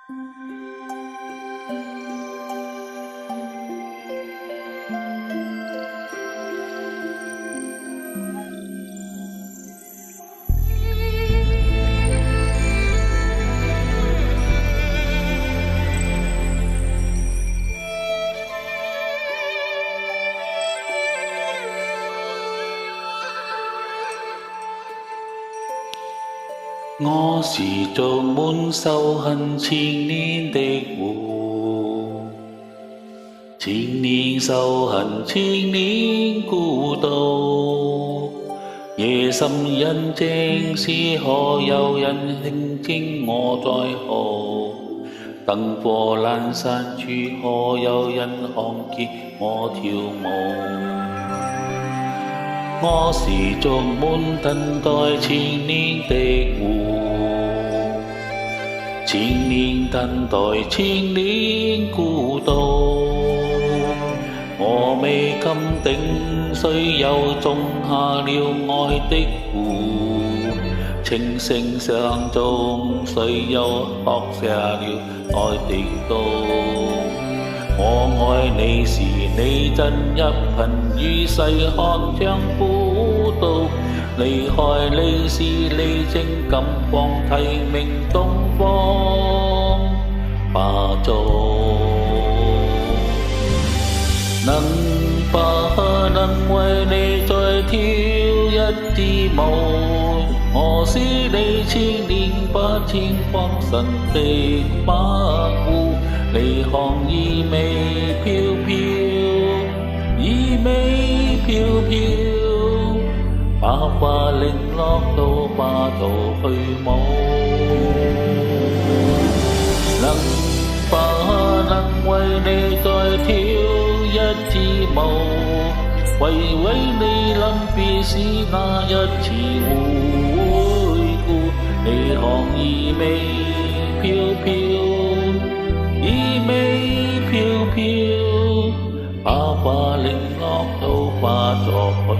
我是種滿仇恨千年的湖，千年仇恨，千年孤獨。夜深人靜時，可有人傾聽我在哭？燈火闌珊處，可有人看見我跳舞？我是種滿等待千年的湖，千年等待，千年孤獨。我未敢定，誰又種下了愛的湖？情聲相中，誰又刻下了愛的刀？我愛你時，你怎一貧如洗寒窗苦毒？離開你時，你正金光提名東方霸主。能不能為你再跳一支舞？我是你千年不見光神的白狐。你看衣袂飄飄，衣袂飄飄，把花零落到化作虛無。能不能為你再跳一支舞？為你臨別時那一次回顧。你看衣袂飄飄，衣袂飄飄，把花零落到化作虛無。